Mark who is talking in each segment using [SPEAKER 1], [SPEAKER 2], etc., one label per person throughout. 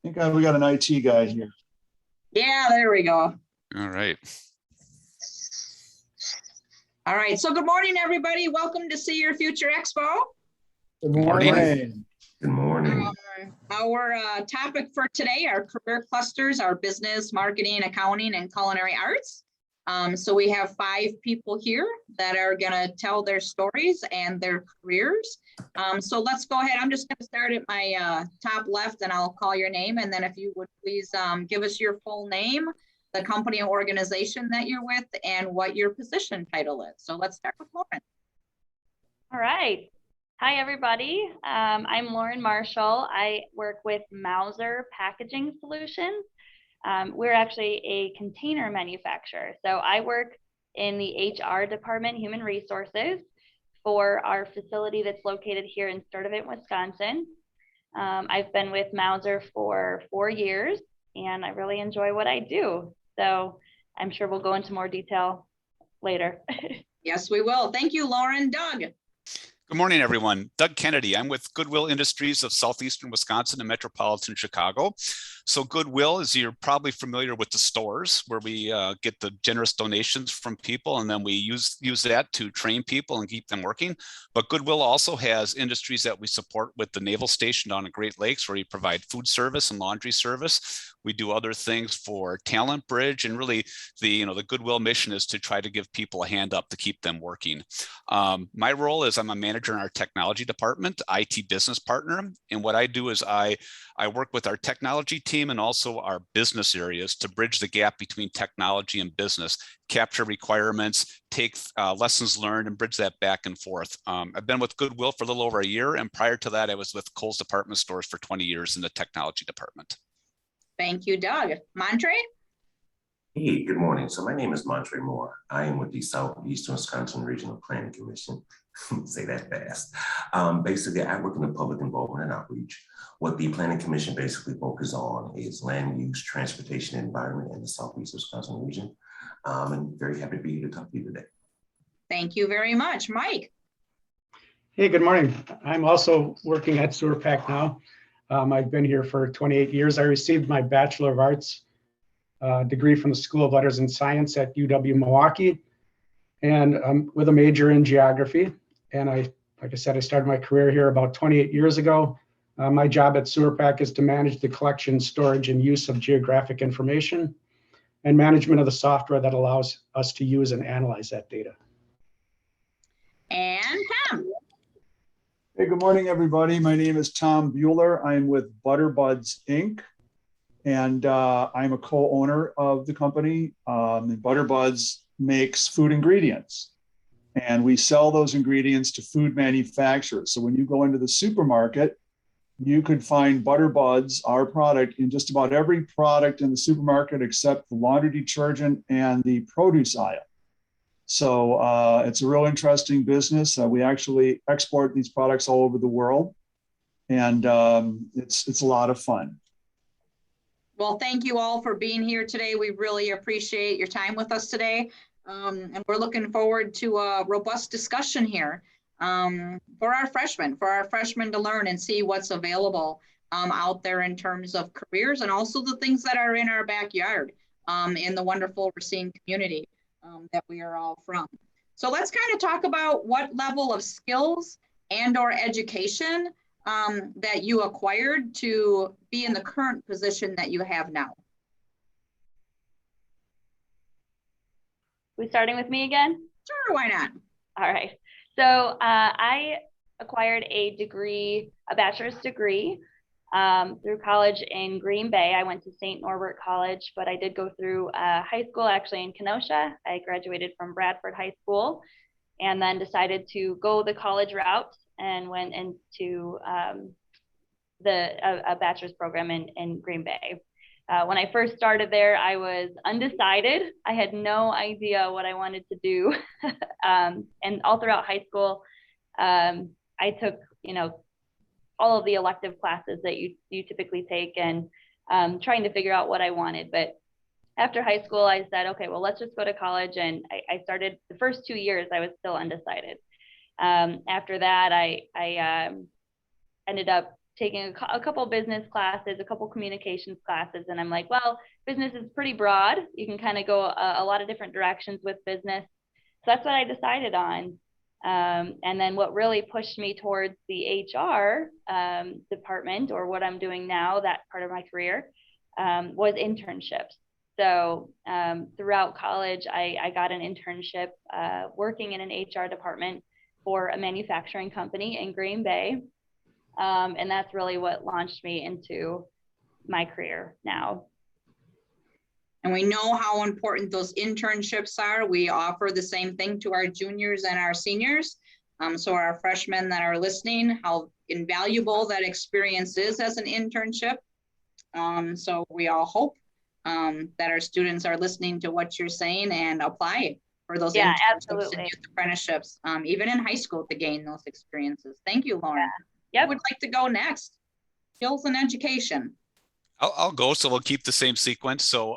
[SPEAKER 1] Thank God we got an IT guy here.
[SPEAKER 2] Yeah, there we go.
[SPEAKER 3] All right.
[SPEAKER 2] All right. So good morning, everybody. Welcome to See Your Future Expo.
[SPEAKER 1] Good
[SPEAKER 3] morning.
[SPEAKER 1] morning.
[SPEAKER 4] Good morning.
[SPEAKER 2] Our topic for today are career clusters, our business, marketing, accounting, and culinary arts. So we have 5 people here that are going to tell their stories and their careers. So let's go ahead. I'm just going to start at my top left and I'll call your name. And then if you would please give us your full name, the company or organization that you're with, and what your position title is. So let's start with Lauren.
[SPEAKER 5] All right. Hi, everybody. I'm Lauren Marshall. I work with Mauser Packaging Solutions. We're actually a container manufacturer. So I work in the HR department, human resources, for our facility that's located here in Sturtevant, Wisconsin. I've been with Mauser for 4 years, and I really enjoy what I do. So I'm sure we'll go into more detail later.
[SPEAKER 2] Yes, we will. Thank you, Lauren. Doug.
[SPEAKER 3] Good morning, everyone. Doug Kennedy. I'm with Goodwill Industries of Southeastern Wisconsin and Metropolitan Chicago. So Goodwill, as you're probably familiar with the stores where we get the generous donations from people, and then we use that to train people and keep them working. But Goodwill also has industries that we support with the Naval Station down in Great Lakes, where we provide food service and laundry service. We do other things for Talent Bridge, and really the Goodwill mission is to try to give people a hand up to keep them working. My role is I'm a manager in our technology department, IT business partner. And what I do is I work with our technology team and also our business areas to bridge the gap between technology and business, capture requirements, take lessons learned, and bridge that back and forth. I've been with Goodwill for a little over a year. And prior to that, I was with Kohl's Department Stores for 20 years in the technology department.
[SPEAKER 2] Thank you, Doug. Montre?
[SPEAKER 4] Hey, good morning. So my name is Montre Moore. I am with the Southeastern Wisconsin Regional Planning Commission. Say that fast. Basically, I work in the public involvement and outreach. What the Planning Commission basically focuses on is land use, transportation, and environment in the Southeast Wisconsin region. I'm very happy to be here to talk to you today.
[SPEAKER 2] Thank you very much. Mike?
[SPEAKER 6] Hey, good morning. I'm also working at SewerPack now. I've been here for 28 years. I received my Bachelor of Arts degree from the School of Letters and Science at UW-Milwaukee, and with a major in geography. And like I said, I started my career here about 28 years ago. My job at SewerPack is to manage the collection, storage, and use of geographic information and management of the software that allows us to use and analyze that data.
[SPEAKER 2] And Tom?
[SPEAKER 1] Hey, good morning, everybody. My name is Tom Bueller. I'm with Butterbuds Inc. And I'm a co-owner of the company. Butterbuds makes food ingredients, and we sell those ingredients to food manufacturers. So when you go into the supermarket, you could find Butterbuds, our product, in just about every product in the supermarket except the laundry detergent and the produce aisle. So it's a real interesting business. We actually export these products all over the world, and it's a lot of fun.
[SPEAKER 2] Well, thank you all for being here today. We really appreciate your time with us today. And we're looking forward to a robust discussion here for our freshmen to learn and see what's available out there in terms of careers, and also the things that are in our backyard in the wonderful Racine community that we are all from. So let's kind of talk about what level of skills and or education that you acquired to be in the current position that you have now.
[SPEAKER 5] We starting with me again?
[SPEAKER 2] Sure, why not?
[SPEAKER 5] All right. So I acquired a bachelor's degree through college in Green Bay. I went to St. Norbert College, but I did go through high school actually in Kenosha. I graduated from Bradford High School and then decided to go the college route and went into a bachelor's program in Green Bay. When I first started there, I was undecided. I had no idea what I wanted to do. And all throughout high school, I took, all of the elective classes that you typically take, and trying to figure out what I wanted. But after high school, I said, okay, well, let's just go to college. And I started the first 2 years, I was still undecided. After that, I ended up taking a couple business classes, a couple communications classes, and I'm like, well, business is pretty broad. You can kind of go a lot of different directions with business. So that's what I decided on. And then what really pushed me towards the HR department, or what I'm doing now, that part of my career, was internships. So throughout college, I got an internship working in an HR department for a manufacturing company in Green Bay. And that's really what launched me into my career now.
[SPEAKER 2] And we know how important those internships are. We offer the same thing to our juniors and our seniors. So our freshmen that are listening, how invaluable that experience is as an internship. So we all hope that our students are listening to what you're saying and apply for those internships and youth apprenticeships, even in high school, to gain those experiences. Thank you, Lauren.
[SPEAKER 5] Yeah. Yep.
[SPEAKER 2] Who would like to go next? Skills and education.
[SPEAKER 3] I'll go. So we'll keep the same sequence. So,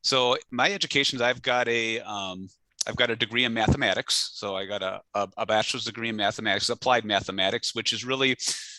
[SPEAKER 3] so my education, I've got a degree in mathematics. So I got a bachelor's degree in mathematics, applied mathematics, which is really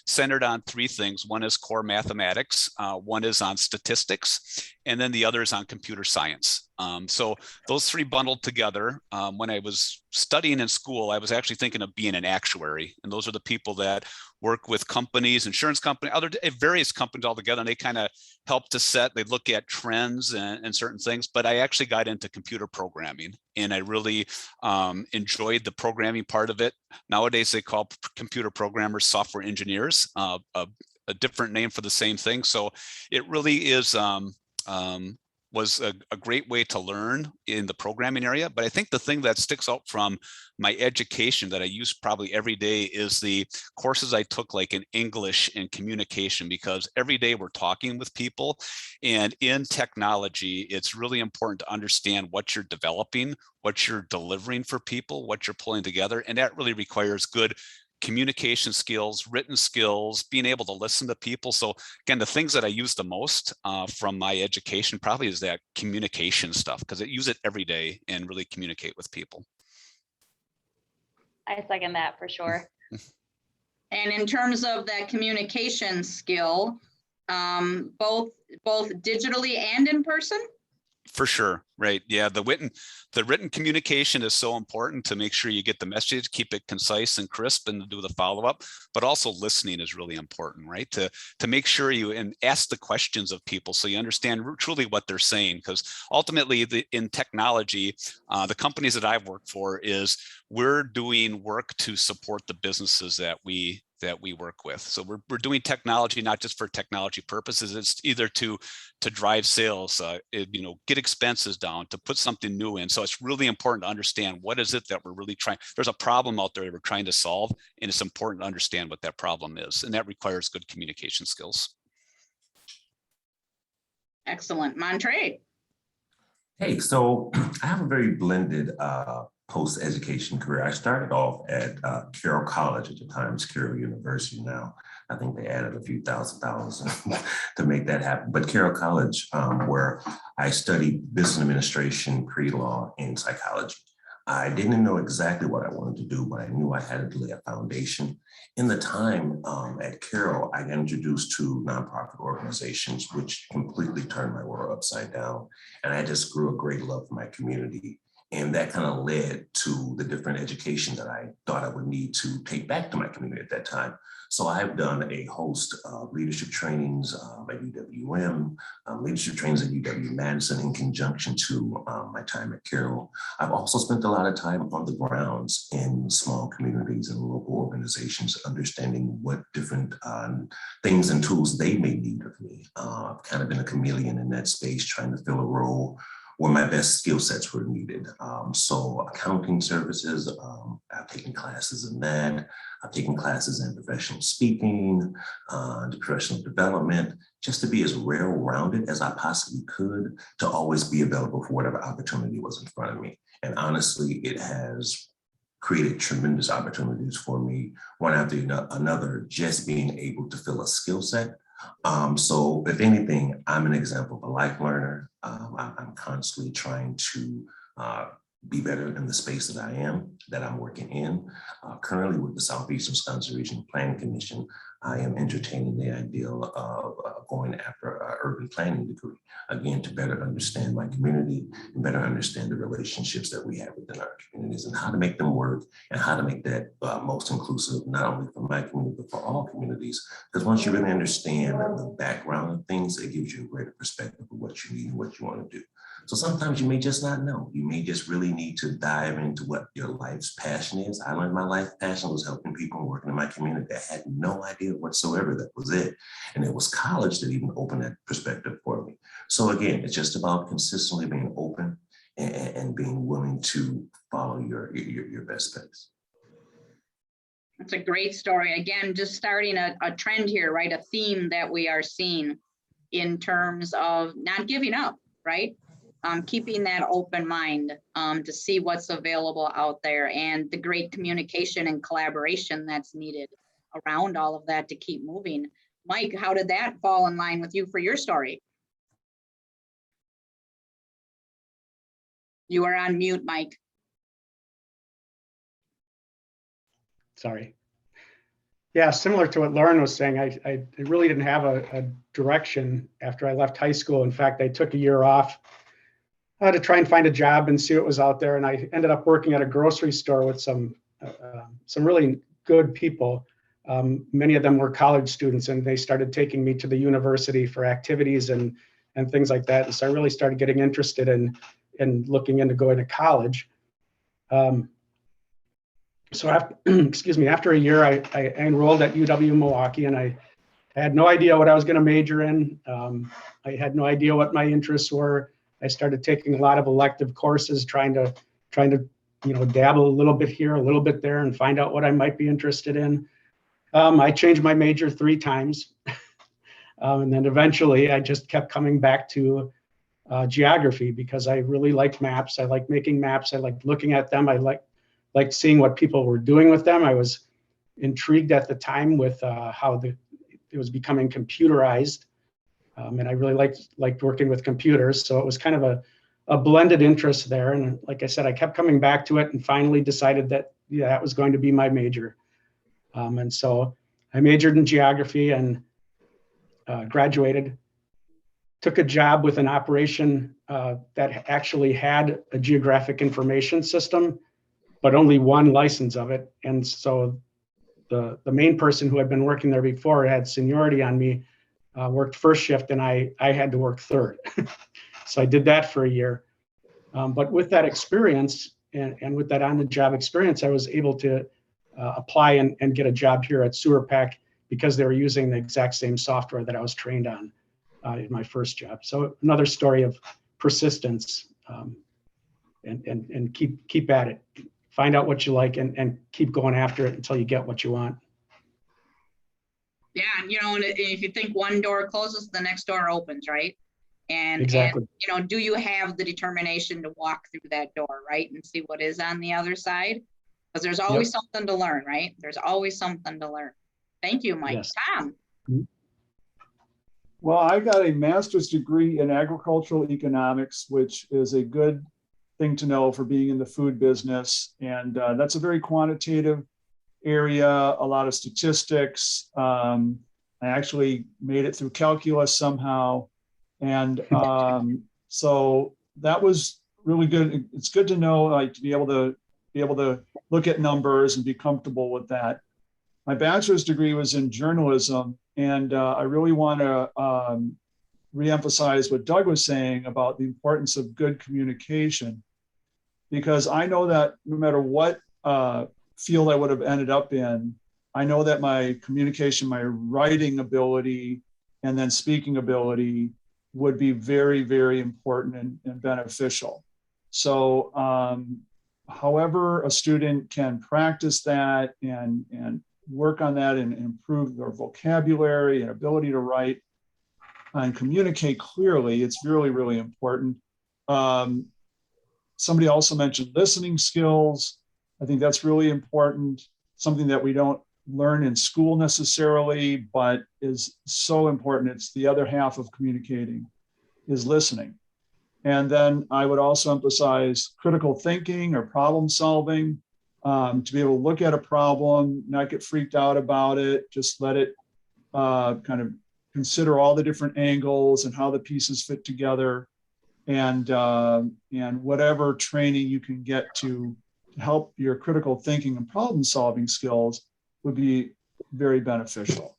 [SPEAKER 3] centered on three things. One is core mathematics, one is on statistics, and then the other is on computer science. So those three bundled together. When I was studying in school, I was actually thinking of being an actuary. And those are the people that work with companies, insurance companies, other various companies all together. And they kind of help to set, they look at trends and certain things. But I actually got into computer programming, and I really enjoyed the programming part of it. Nowadays, they call computer programmers software engineers, a different name for the same thing. So it really is was a great way to learn in the programming area. But I think the thing that sticks out from my education that I use probably every day is the courses I took, like in English and communication, because every day we're talking with people. And in technology, it's really important to understand what you're developing, what you're delivering for people, what you're pulling together. And that really requires good communication skills, written skills, being able to listen to people. So again, the things that I use the most from my education probably is that communication stuff, because I use it every day and really communicate with people.
[SPEAKER 5] I second that for sure.
[SPEAKER 2] And in terms of that communication skill, both digitally and in person?
[SPEAKER 3] For sure. Right. Yeah. The written communication is so important to make sure you get the message, keep it concise and crisp, and do the follow-up, but also listening is really important, right? To make sure you and ask the questions of people so you understand truly what they're saying. Because ultimately in technology, the companies that I've worked for is we're doing work to support the businesses that we work with. So we're doing technology not just for technology purposes. It's either to drive sales, get expenses down, to put something new in. So it's really important to understand what is it that we're really trying. There's a problem out there that we're trying to solve, and it's important to understand what that problem is, and that requires good communication skills.
[SPEAKER 2] Excellent. Montre.
[SPEAKER 4] Hey, so I have a very blended post-education career. I started off at Carroll College at the time. It's Carroll University now. I think they added a few $1,000 to make that happen. But Carroll College, where I studied business administration, pre-law, and psychology. I didn't know exactly what I wanted to do, but I knew I had to lay a foundation. In the time at Carroll, I got introduced to nonprofit organizations, which completely turned my world upside down. And I just grew a great love for my community. And that kind of led to the different education that I thought I would need to take back to my community at that time. So I've done a host of leadership trainings at UWM, leadership trainings at UW-Madison in conjunction to my time at Carroll. I've also spent a lot of time on the grounds in small communities and local organizations, understanding what different things and tools they may need of me. I've kind of been a chameleon in that space, trying to fill a role where my best skill sets were needed. So accounting services, I've taken classes in that. I've taken classes in professional speaking, professional development, just to be as well-rounded as I possibly could, to always be available for whatever opportunity was in front of me. And honestly, it has created tremendous opportunities for me, one after another, just being able to fill a skill set. So if anything, I'm an example of a life learner. I'm constantly trying to be better in the space that I'm working in. Currently with the Southeastern Wisconsin Regional Planning Commission, I am entertaining the idea of going after an urban planning degree, again, to better understand my community and better understand the relationships that we have within our communities and how to make them work and how to make that most inclusive, not only for my community, but for all communities. Because once you really understand the background of things, it gives you a greater perspective of what you need and what you want to do. So sometimes you may just not know. You may just really need to dive into what your life's passion is. I learned my life passion was helping people and working in my community. I had no idea whatsoever that was it. And it was college that even opened that perspective for me. So again, it's just about consistently being open and being willing to follow your best pace.
[SPEAKER 2] That's a great story. Again, just starting a trend here, right? A theme that we are seeing in terms of not giving up, right? Keeping that open mind to see what's available out there and the great communication and collaboration that's needed around all of that to keep moving. Mike, how did that fall in line with you for your story? You are on mute, Mike.
[SPEAKER 6] Sorry. Yeah, similar to what Lauren was saying, I really didn't have a direction after I left high school. In fact, I took a year off to try and find a job and see what was out there. And I ended up working at a grocery store with some really good people. Many of them were college students, and they started taking me to the university for activities and things like that. And so I really started getting interested in looking into going to college. So after, excuse me, after a year, I enrolled at UW Milwaukee, and I had no idea what I was going to major in. I had no idea what my interests were. I started taking a lot of elective courses, trying to dabble a little bit here, a little bit there, and find out what I might be interested in. I changed my major 3 times, and then eventually I just kept coming back to geography because I really liked maps. I like making maps. I liked looking at them. I liked seeing what people were doing with them. I was intrigued at the time with how it was becoming computerized. And I really liked working with computers. So it was kind of a blended interest there. And like I said, I kept coming back to it and finally decided that, yeah, that was going to be my major. And so I majored in geography and graduated, took a job with an operation that actually had a geographic information system, but only one license of it. And so the main person who had been working there before had seniority on me, worked first shift, and I had to work third. So I did that for a year. But with that experience and with that on-the-job experience, I was able to apply and get a job here at SYF because they were using the exact same software that I was trained on in my first job. So another story of persistence and keep at it. Find out what you like and keep going after it until you get what you want.
[SPEAKER 2] Yeah, and if you think one door closes, the next door opens, right? And
[SPEAKER 6] Exactly.
[SPEAKER 2] And do you have the determination to walk through that door, right, and see what is on the other side? Because there's always something to learn, right? There's always something to learn. Thank you, Mike.
[SPEAKER 6] Yes.
[SPEAKER 2] Tom.
[SPEAKER 1] Well, I got a master's degree in agricultural economics, which is a good thing to know for being in the food business. And that's a very quantitative area, a lot of statistics. I actually made it through calculus somehow. And so that was really good. It's good to know, like, to be able to look at numbers and be comfortable with that. My bachelor's degree was in journalism, and I really want to reemphasize what Doug was saying about the importance of good communication, because I know that no matter what field I would have ended up in, I know that my communication, my writing ability, and then speaking ability would be very, very important and beneficial. So however a student can practice that and work on that and improve their vocabulary and ability to write and communicate clearly, it's really, really important. Somebody also mentioned listening skills. I think that's really important, something that we don't learn in school necessarily, but is so important. It's the other half of communicating, is listening. And then I would also emphasize critical thinking or problem solving, to be able to look at a problem, not get freaked out about it, just let it kind of consider all the different angles and how the pieces fit together, and whatever training you can get to help your critical thinking and problem solving skills would be very beneficial.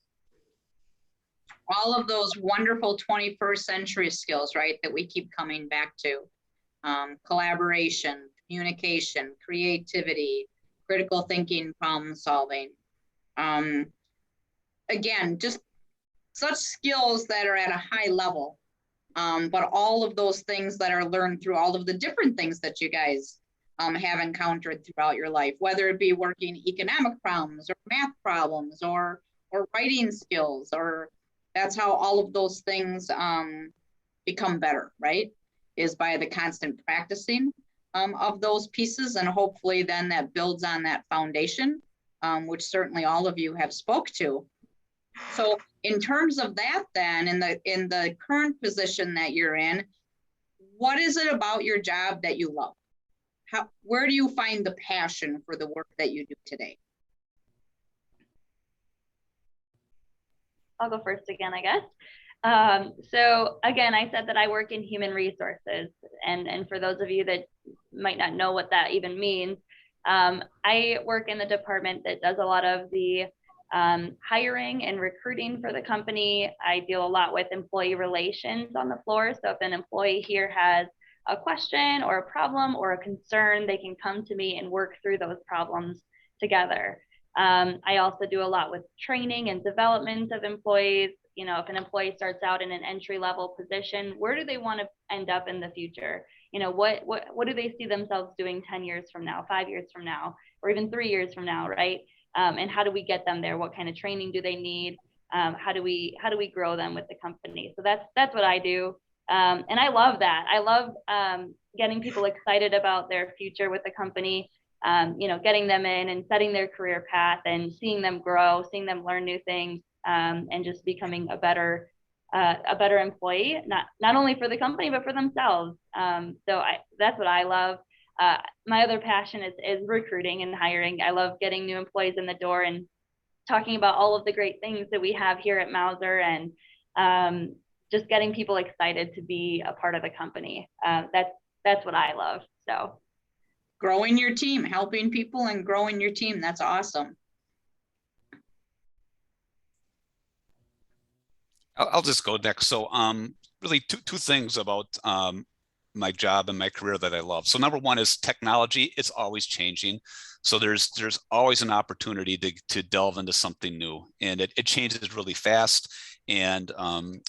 [SPEAKER 2] All of those wonderful 21st century skills, right, that we keep coming back to. Collaboration, communication, creativity, critical thinking, problem solving. Again, just such skills that are at a high level, but all of those things that are learned through all of the different things that you guys have encountered throughout your life, whether it be working economic problems or math problems or writing skills, or that's how all of those things become better, right? Is by the constant practicing of those pieces, and hopefully then that builds on that foundation, which certainly all of you have spoke to. So in terms of that, then in the current position that you're in, what is it about your job that you love? Where do you find the passion for the work that you do today?
[SPEAKER 5] I'll go first again, I guess. So again, I said that I work in human resources, and for those of you that might not know what that even means, I work in the department that does a lot of the hiring and recruiting for the company. I deal a lot with employee relations on the floor. So if an employee here has a question or a problem or a concern, they can come to me and work through those problems together. I also do a lot with training and development of employees. You know, if an employee starts out in an entry-level position, where do they want to end up in the future? You know, what do they see themselves doing 10 years from now, 5 years from now, or even 3 years from now, right? And how do we get them there? What kind of training do they need? How do we grow them with the company? So that's what I do. And I love that. I love getting people excited about their future with the company, you know, getting them in and setting their career path and seeing them grow, seeing them learn new things, and just becoming a better employee, not only for the company, but for themselves. So that's what I love. My other passion is recruiting and hiring. I love getting new employees in the door and talking about all of the great things that we have here at Mauser, and just getting people excited to be a part of the company. That's what I love. So
[SPEAKER 2] growing your team, helping people and growing your team. That's awesome.
[SPEAKER 3] I'll just go next. So really two things about my job and my career that I love. So number one is technology. It's always changing. So there's always an opportunity to delve into something new, and it changes really fast. And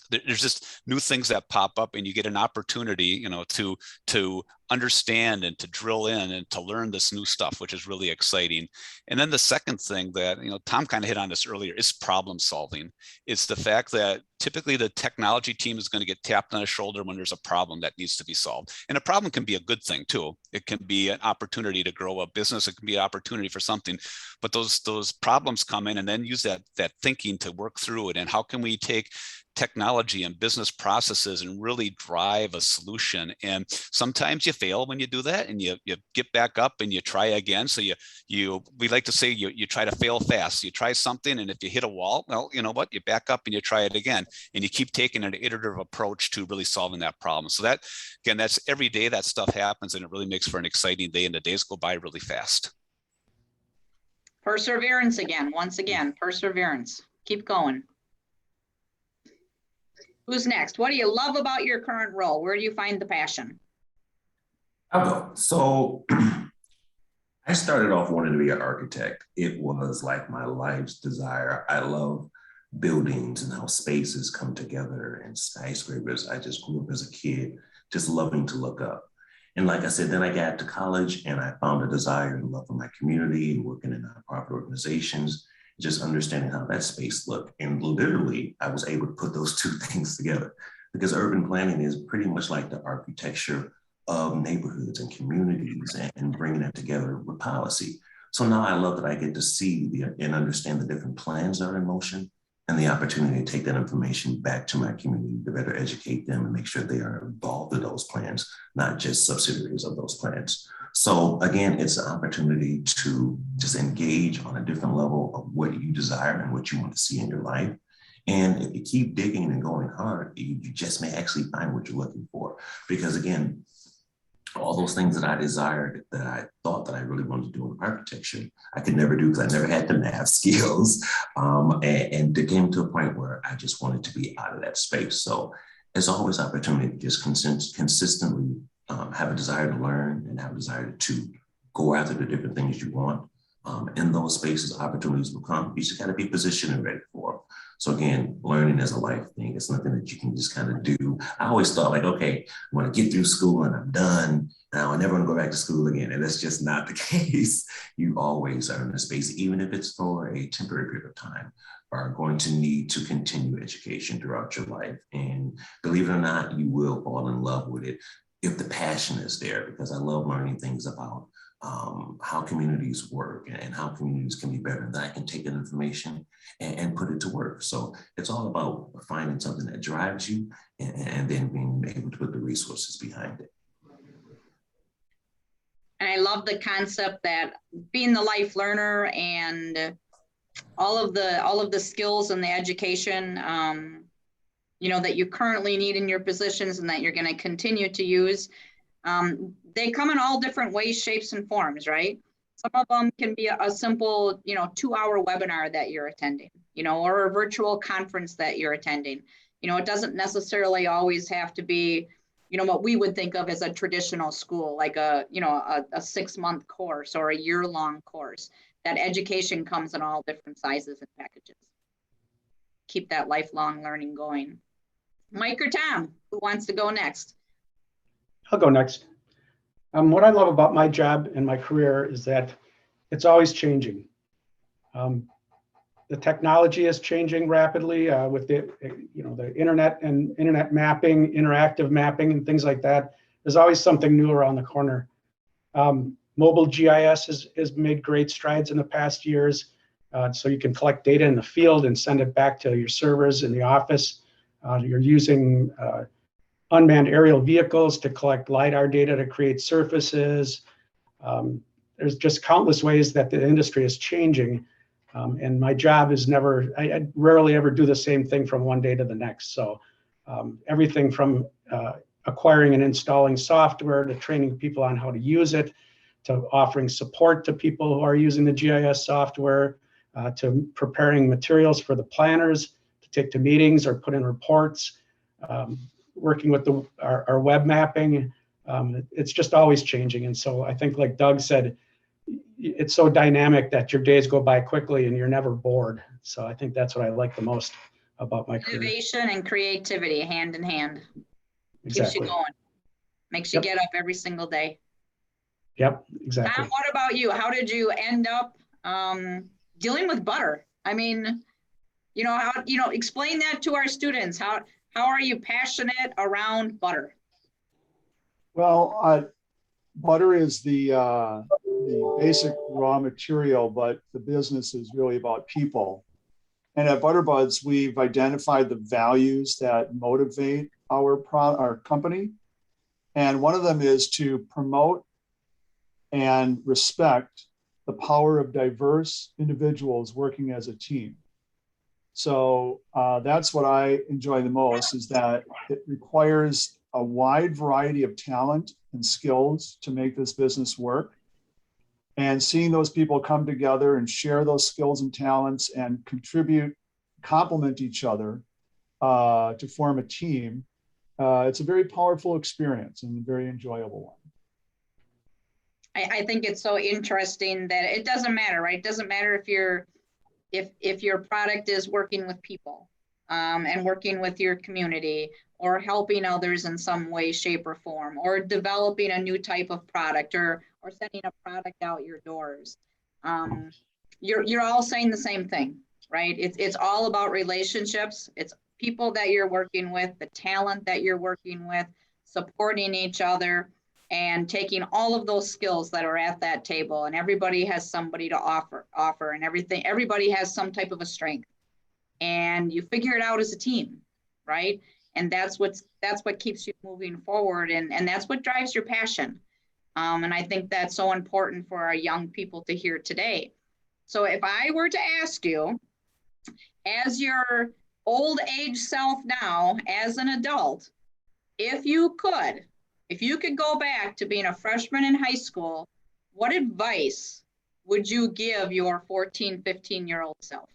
[SPEAKER 3] there's just new things that pop up, and you get an opportunity, you know, to understand and to drill in and to learn this new stuff, which is really exciting. And then the second thing that, you know, Tom kind of hit on this earlier, is problem solving. It's the fact that typically the technology team is going to get tapped on the shoulder when there's a problem that needs to be solved. And a problem can be a good thing too. It can be an opportunity to grow a business. It can be an opportunity for something, but those problems come in, and then use that thinking to work through it. And how can we take technology and business processes and really drive a solution? And sometimes you fail when you do that, and you get back up and you try again. So we like to say you try to fail fast. You try something, and if you hit a wall, well, you know what, you back up and you try it again, and you keep taking an iterative approach to really solving that problem. So that, again, that's every day that stuff happens, and it really makes for an exciting day, and the days go by really fast.
[SPEAKER 2] Perseverance again, once again, perseverance. Keep going. Who's next? What do you love about your current role? Where do you find the passion?
[SPEAKER 4] I'll go. So I started off wanting to be an architect. It was like my life's desire. I love buildings and how spaces come together and skyscrapers. I just grew up as a kid, just loving to look up. And like I said, then I got to college and I found a desire and love for my community and working in nonprofit organizations, just understanding how that space looked. And literally, I was able to put those two things together, because urban planning is pretty much like the architecture of neighborhoods and communities, and bringing that together with policy. So now I love that I get to see and understand the different plans that are in motion, and the opportunity to take that information back to my community to better educate them and make sure they are involved in those plans, not just subsidiaries of those plans. So again, it's an opportunity to just engage on a different level of what you desire and what you want to see in your life, And if you keep digging and going hard, you just may actually find what you're looking for. Because again, all those things that I desired, that I thought that I really wanted to do in architecture, I could never do because I never had the math skills. And it came to a point where I just wanted to be out of that space. So there's always opportunity to just consistently have a desire to learn and have a desire to go after the different things you want. In those spaces, opportunities will come. You just got to be positioned and ready for them. So again, learning is a life thing. It's nothing that you can just kind of do. I always thought like, okay, I'm going to get through school and I'm done. Now I'm never going to go back to school again. And that's just not the case. You always are in a space, even if it's for a temporary period of time, are going to need to continue education throughout your life. And believe it or not, you will fall in love with it if the passion is there, because I love learning things about how communities work and how communities can be better. That I can take that information and put it to work. So it's all about finding something that drives you and then being able to put the resources behind it.
[SPEAKER 2] And I love the concept that being the life learner and all of the skills and the education, that you currently need in your positions and that you're going to continue to use. They come in all different ways, shapes, and forms, right? Some of them can be a simple, 2-hour webinar that you're attending, or a virtual conference that you're attending. It doesn't necessarily always have to be, what we would think of as a traditional school, like a 6-month course or a year-long course. That education comes in all different sizes and packages. Keep that lifelong learning going. Mike or Tom, who wants to go next?
[SPEAKER 6] I'll go next. What I love about my job and my career is that it's always changing. The technology is changing rapidly with the internet and internet mapping, interactive mapping, and things like that. There's always something new around the corner. Mobile GIS has made great strides in the past years. So you can collect data in the field and send it back to your servers in the office. You're using unmanned aerial vehicles to collect LiDAR data to create surfaces. There's just countless ways that the industry is changing. And my job is I rarely ever do the same thing from one day to the next. So everything from acquiring and installing software to training people on how to use it, to offering support to people who are using the GIS software, to preparing materials for the planners to take to meetings or put in reports, working with our web mapping. It's just always changing. And so I think, like Doug said, it's so dynamic that your days go by quickly and you're never bored. So I think that's what I like the most about my career.
[SPEAKER 2] Innovation and creativity hand in hand.
[SPEAKER 6] Exactly.
[SPEAKER 2] Keeps you going. Makes you get up every single day.
[SPEAKER 6] Yep, exactly.
[SPEAKER 2] Tom, what about you? How did you end up dealing with butter? I mean, explain that to our students. How are you passionate around butter?
[SPEAKER 1] Well, butter is the basic raw material, but the business is really about people. And at Butterbuds, we've identified the values that motivate our company. And one of them is to promote and respect the power of diverse individuals working as a team. So that's what I enjoy the most, is that it requires a wide variety of talent and skills to make this business work. And seeing those people come together and share those skills and talents and complement each other to form a team, it's a very powerful experience and a very enjoyable one.
[SPEAKER 2] I think it's so interesting that it doesn't matter, right? It doesn't matter if your product is working with people and working with your community, or helping others in some way, shape, or form, or developing a new type of product, or sending a product out your doors. You're all saying the same thing, right? It's all about relationships. It's people that you're working with, the talent that you're working with, supporting each other, and taking all of those skills that are at that table. And everybody has somebody to offer, and everything. Everybody has some type of a strength, and you figure it out as a team, right? And that's what keeps you moving forward, and that's what drives your passion. And I think that's so important for our young people to hear today. So if I were to ask you, as you're old age self now as an adult, if you could go back to being a freshman in high school, what advice would you give your 14, 15-year-old self?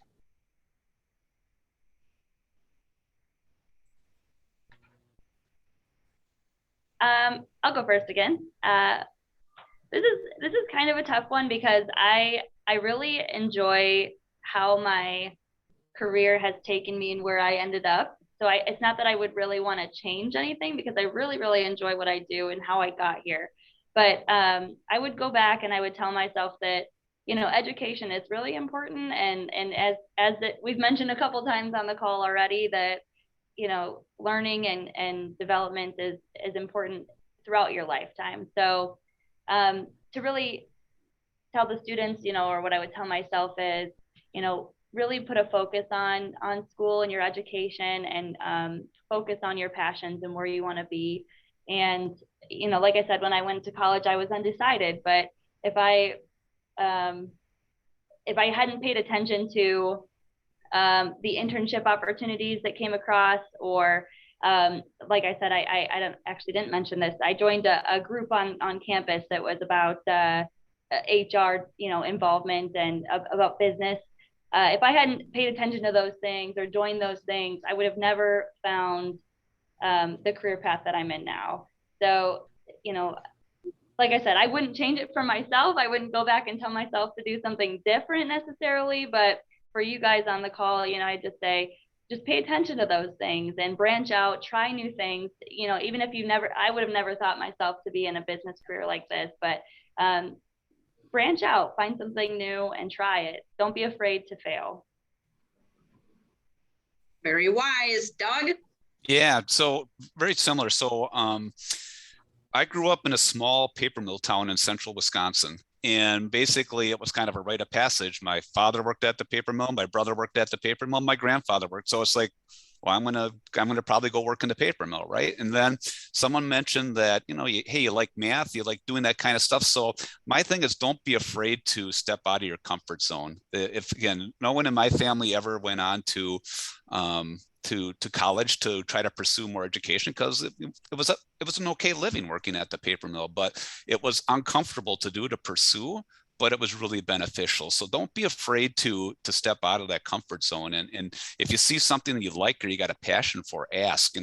[SPEAKER 5] I'll go first again. This is kind of a tough one because I really enjoy how my career has taken me and where I ended up. So it's not that I would really want to change anything because I really, really enjoy what I do and how I got here. But I would go back and I would tell myself that, education is really important. And we've mentioned a couple times on the call already that, learning and development is important throughout your lifetime. So to really tell the students, or what I would tell myself is, really put a focus on school and your education, and focus on your passions and where you want to be. And, like I said, when I went to college, I was undecided, but if I hadn't paid attention to the internship opportunities that came across, or like I said, I didn't mention this. I joined a group on campus that was about HR, involvement and about business. If I hadn't paid attention to those things or joined those things, I would have never found the career path that I'm in now. So, like I said, I wouldn't change it for myself. I wouldn't go back and tell myself to do something different necessarily. But for you guys on the call, I just say, just pay attention to those things and branch out, try new things. Even if I would have never thought myself to be in a business career like this, but branch out, find something new and try it. Don't be afraid to fail.
[SPEAKER 2] Very wise. Doug?
[SPEAKER 3] Yeah, so very similar. So I grew up in a small paper mill town in central Wisconsin. And basically it was kind of a rite of passage. My father worked at the paper mill, my brother worked at the paper mill, my grandfather worked. So it's like, well, I'm gonna probably go work in the paper mill, right? And then someone mentioned that, hey, you like math, you like doing that kind of stuff. So my thing is, don't be afraid to step out of your comfort zone. If again, no one in my family ever went on to college to try to pursue more education, because it was an okay living working at the paper mill, but it was uncomfortable to pursue, but it was really beneficial. So don't be afraid to step out of that comfort zone. And if you see something that you like or you got a passion for, ask.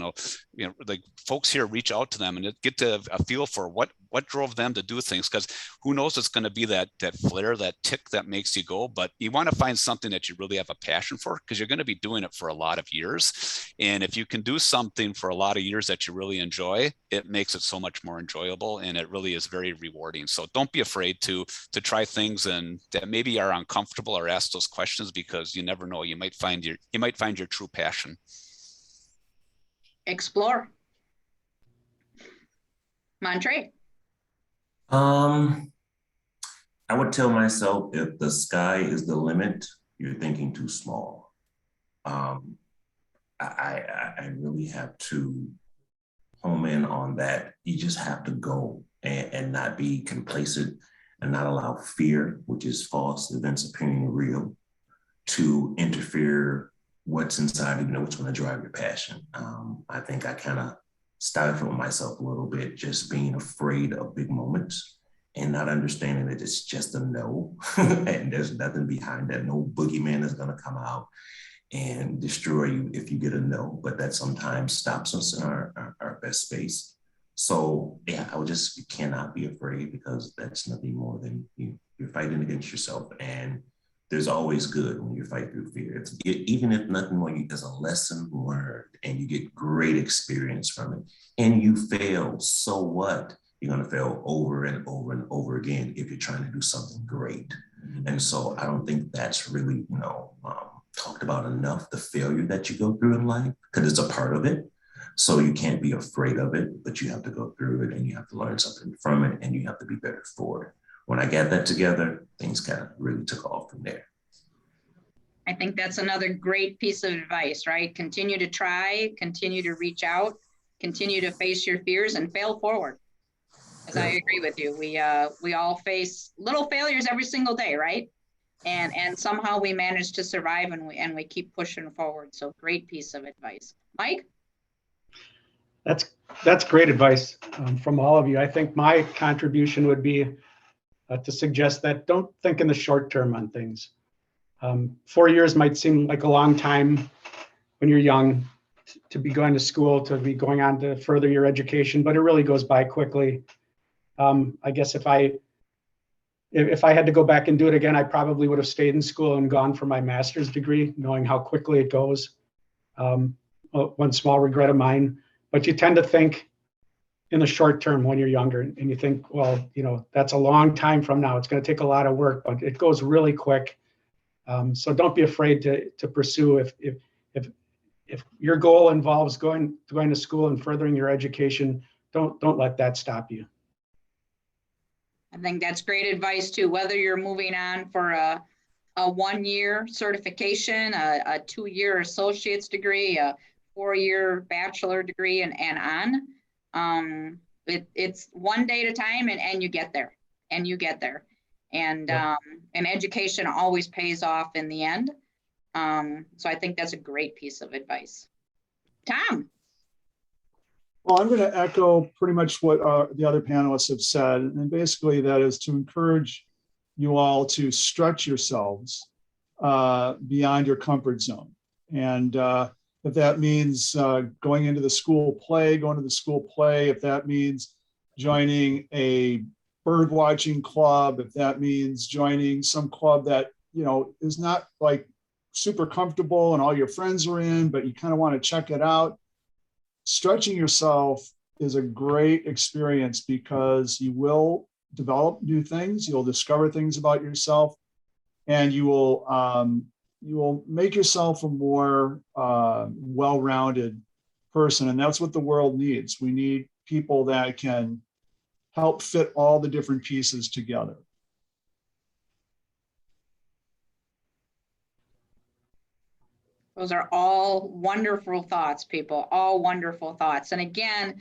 [SPEAKER 3] Like folks here, reach out to them and get to a feel for what drove them to do things, because who knows, it's going to be that flare, that tick that makes you go. But you want to find something that you really have a passion for, because you're going to be doing it for a lot of years. And if you can do something for a lot of years that you really enjoy, it makes it so much more enjoyable, and it really is very rewarding. So don't be afraid to try things and that maybe are uncomfortable, or ask those questions, because you never know, you might find your true passion.
[SPEAKER 2] Explore. Montre?
[SPEAKER 4] I would tell myself, if the sky is the limit, you're thinking too small. I really have to home in on that. You just have to go and not be complacent, and not allow fear, which is false events appearing real, to interfere what's inside of you, what's going to drive your passion. I think I kind of stifled myself a little bit, just being afraid of big moments and not understanding that it's just a no, and there's nothing behind that. No boogeyman is going to come out and destroy you if you get a no, but that sometimes stops us in our best space. So yeah, you cannot be afraid, because that's nothing more than you're fighting against yourself. And there's always good when you fight through fear. Even if nothing more, there's a lesson learned, and you get great experience from it. And you fail, so what? You're going to fail over and over and over again if you're trying to do something great. And so I don't think that's really, talked about enough, the failure that you go through in life, because it's a part of it. So you can't be afraid of it, but you have to go through it, and you have to learn something from it, and you have to be better for it. When I got that together, things kind of really took off from there.
[SPEAKER 2] I think that's another great piece of advice, right? Continue to try, continue to reach out, continue to face your fears, and fail forward. As I agree with you, we all face little failures every single day, right? and somehow we manage to survive, and we keep pushing forward. So great piece of advice. Mike?
[SPEAKER 6] That's great advice from all of you. I think my contribution would be to suggest that don't think in the short term on things. 4 years might seem like a long time when you're young to be going to school, to be going on to further your education, but it really goes by quickly. I guess if I had to go back and do it again, I probably would have stayed in school and gone for my master's degree, knowing how quickly it goes. One small regret of mine, but you tend to think in the short term when you're younger, and you think, well, that's a long time from now. It's going to take a lot of work, but it goes really quick. So don't be afraid to pursue. If your goal involves going to school and furthering your education, don't let that stop you.
[SPEAKER 2] I think that's great advice too, whether you're moving on for a 1-year certification, a 2-year associate's degree, a 4-year bachelor degree, and on. It's one day at a time, and you get there, and education always pays off in the end. So I think that's a great piece of advice. Tom?
[SPEAKER 1] Well, I'm going to echo pretty much what the other panelists have said. And basically that is to encourage you all to stretch yourselves beyond your comfort zone. And if that means going into the school play, going to the school play, if that means joining a bird watching club, if that means joining some club that, is not like super comfortable and all your friends are in, but you kind of want to check it out. Stretching yourself is a great experience because you will develop new things, you'll discover things about yourself, and you will make yourself a more well-rounded person. And that's what the world needs. We need people that can help fit all the different pieces together.
[SPEAKER 2] Those are all wonderful thoughts, people, all wonderful thoughts. And again,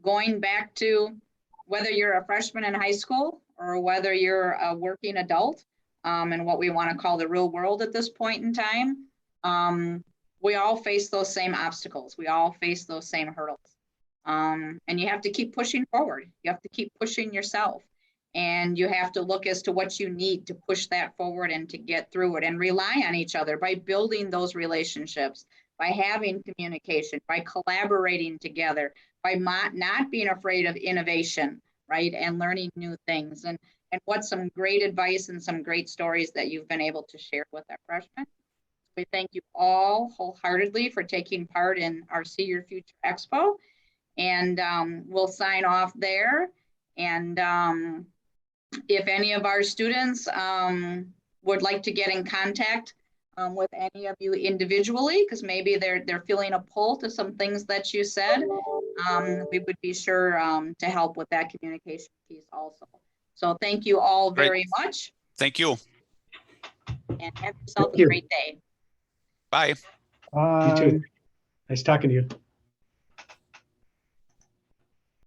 [SPEAKER 2] going back to whether you're a freshman in high school or whether you're a working adult, and what we want to call the real world at this point in time, we all face those same obstacles. We all face those same hurdles. And you have to keep pushing forward. You have to keep pushing yourself. And you have to look as to what you need to push that forward and to get through it, and rely on each other by building those relationships, by having communication, by collaborating together, by not being afraid of innovation, right? And learning new things. And what's some great advice and some great stories that you've been able to share with our freshmen. We thank you all wholeheartedly for taking part in our See Your Future Expo. And we'll sign off there. And if any of our students would like to get in contact with any of you individually, because maybe they're feeling a pull to some things that you said, we would be sure to help with that communication piece also. So thank you all very much.
[SPEAKER 3] Thank you.
[SPEAKER 2] And have yourself a great day.
[SPEAKER 3] Bye.
[SPEAKER 6] You too. Nice talking to you.